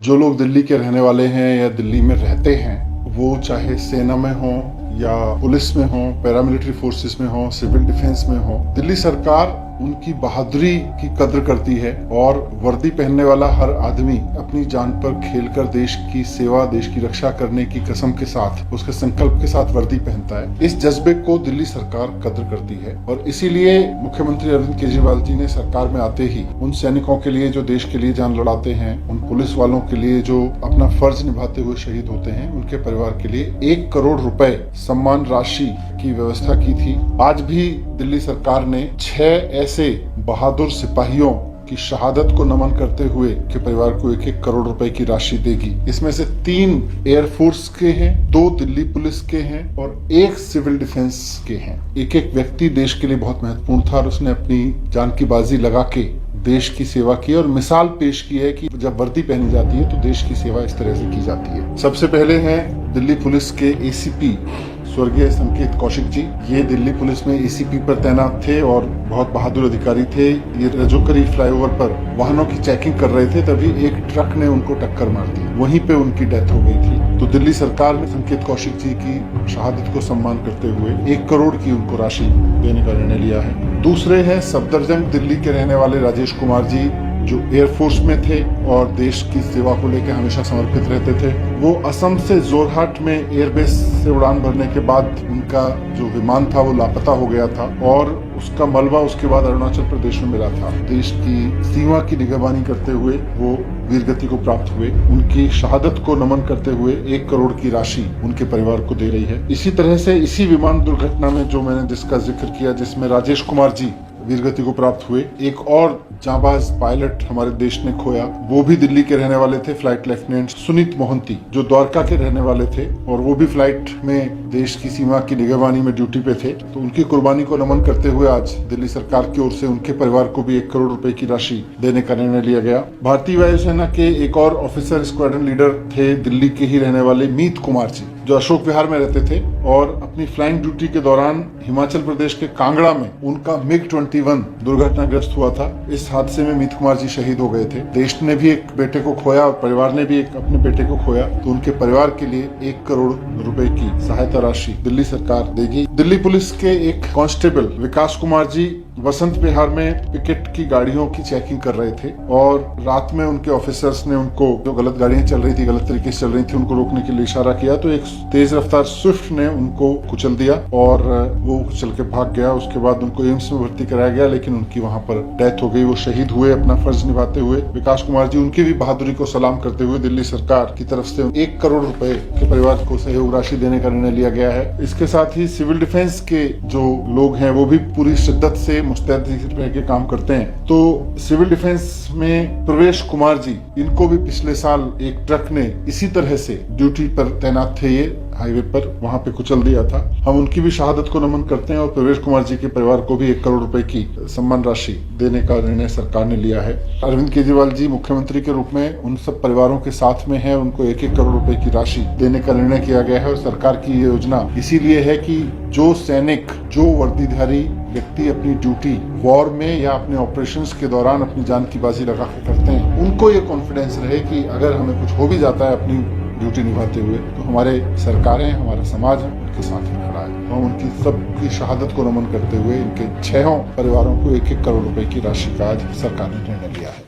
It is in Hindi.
जो लोग दिल्ली के रहने वाले हैं या दिल्ली में रहते हैं, वो चाहे सेना में हो या पुलिस में हो, पैरामिलिट्री फोर्सेस में हो, सिविल डिफेंस में हो, दिल्ली सरकार उनकी बहादुरी की कद्र करती है और वर्दी पहनने वाला हर आदमी अपनी जान पर खेलकर देश की सेवा, देश की रक्षा करने की कसम के साथ, उसके संकल्प के साथ वर्दी पहनता है। इस जज्बे को दिल्ली सरकार कद्र करती है और इसीलिए मुख्यमंत्री अरविंद केजरीवाल जी ने सरकार में आते ही उन सैनिकों के लिए जो देश के लिए जान लड़ाते हैं, उन पुलिस वालों के लिए जो अपना फर्ज निभाते हुए शहीद होते हैं, उनके परिवार के लिए 1 करोड़ रुपए सम्मान राशि की व्यवस्था की थी। आज भी दिल्ली सरकार ने 6 ऐसे बहादुर सिपाहियों की शहादत को नमन करते हुए के परिवार को 1-1 करोड़ रुपए की राशि देगी। इसमें से 3 एयरफोर्स के हैं, 2 दिल्ली पुलिस के हैं और 1 सिविल डिफेंस के हैं। एक व्यक्ति देश के लिए बहुत महत्वपूर्ण था और उसने अपनी जान की बाजी लगा के देश की सेवा की और मिसाल पेश की है कि जब वर्दी पहनी जाती है तो देश की सेवा इस तरह से की जाती है। सबसे पहले हैं दिल्ली पुलिस के एसीपी स्वर्गीय संकेत कौशिक जी। ये दिल्ली पुलिस में एसीपी पर तैनात थे और बहुत बहादुर अधिकारी थे। ये रजोकरी फ्लाईओवर पर वाहनों की चेकिंग कर रहे थे, तभी एक ट्रक ने उनको टक्कर मार दी, वहीं पे उनकी डेथ हो गई थी। तो दिल्ली सरकार ने संकेत कौशिक जी की शहादत को सम्मान करते हुए 1 करोड़ की उनको राशि देने का निर्णय लिया है। दूसरे हैं सफदरजंग दिल्ली के रहने वाले राजेश कुमार जी, जो एयरफोर्स में थे और देश की सेवा को लेकर हमेशा समर्पित रहते थे। वो असम से जोरहाट में एयरबेस से उड़ान भरने के बाद उनका जो विमान था वो लापता हो गया था और उसका मलबा उसके बाद अरुणाचल प्रदेश में मिला था। देश की सीमा की निगरानी करते हुए वो वीरगति को प्राप्त हुए। उनकी शहादत को नमन करते हुए 1 करोड़ की राशि उनके परिवार को दे रही है। इसी तरह से इसी विमान दुर्घटना में जो मैंने जिसका जिक्र किया, जिसमें राजेश कुमार जी वीरगति को प्राप्त हुए, एक और जांबाज पायलट हमारे देश ने खोया। वो भी दिल्ली के रहने वाले थे, फ्लाइट लेफ्टिनेंट सुनीत मोहंती, जो द्वारका के रहने वाले थे और वो भी फ्लाइट में देश की सीमा की निगरानी में ड्यूटी पे थे। तो उनकी कुर्बानी को नमन करते हुए आज दिल्ली सरकार की ओर से उनके परिवार को भी 1 करोड़ रुपए की राशि देने का निर्णय लिया गया। भारतीय वायुसेना के एक और ऑफिसर स्क्वाड्रन लीडर थे दिल्ली के ही रहने वाले मीत कुमार जी, जो अशोक विहार में रहते थे और अपनी फ्लाइंग ड्यूटी के दौरान हिमाचल प्रदेश के कांगड़ा में उनका MiG-21 दुर्घटनाग्रस्त हुआ था। इस हादसे में मीत कुमार जी शहीद हो गए थे। देश ने भी एक बेटे को खोया और परिवार ने भी एक अपने बेटे को खोया, तो उनके परिवार के लिए 1 करोड़ रुपए की सहायता राशि दिल्ली सरकार देगी। दिल्ली पुलिस के एक कांस्टेबल विकास कुमार जी वसंत विहार में पिकेट की गाड़ियों की चेकिंग कर रहे थे और रात में उनके ऑफिसर्स ने उनको, जो गलत गाड़ियां चल रही थी, गलत तरीके से चल रही थी, उनको रोकने के लिए इशारा किया तो एक तेज रफ्तार स्विफ्ट ने उनको कुचल दिया और वो चल के भाग गया। उसके बाद उनको एम्स में भर्ती कराया गया, लेकिन उनकी वहां पर डेथ हो गई। वो शहीद हुए अपना फर्ज निभाते हुए। विकास कुमार जी, उनकी भी बहादुरी को सलाम करते हुए दिल्ली सरकार की तरफ से 1 करोड़ रुपए के परिवार को सहयोग राशि देने का निर्णय लिया गया है। इसके साथ ही सिविल डिफेंस के जो लोग हैं वो भी पूरी शिद्दत से मुस्तैद रह के काम करते हैं। तो सिविल डिफेंस में प्रवेश कुमार जी, इनको भी पिछले साल एक ट्रक ने इसी तरह से ड्यूटी पर तैनात थे, ये हाईवे पर, वहां पे कुचल दिया था। हम उनकी भी शहादत को नमन करते हैं और प्रवेश कुमार जी के परिवार को भी 1 करोड़ रुपए की सम्मान राशि देने का निर्णय सरकार ने लिया है। अरविंद केजरीवाल जी मुख्यमंत्री के रूप में उन सब परिवारों के साथ में है। उनको 1-1 करोड़ रुपए की राशि देने का निर्णय किया गया है और सरकार की ये योजना इसीलिए है कि जो सैनिक, जो वर्दीधारी व्यक्ति अपनी ड्यूटी वॉर में या अपने ऑपरेशंस के दौरान अपनी जान की बाजी लगा के करते हैं, उनको ये कॉन्फिडेंस रहे कि अगर हमें कुछ हो भी जाता है अपनी ड्यूटी निभाते हुए, तो हमारे सरकारें, हमारा समाज उनके साथ में खड़ा है। हम उनकी सबकी शहादत को नमन करते हुए इनके 6 परिवारों को 1-1 करोड़ रुपए की राशि का आज सरकार ने निर्णय लिया है।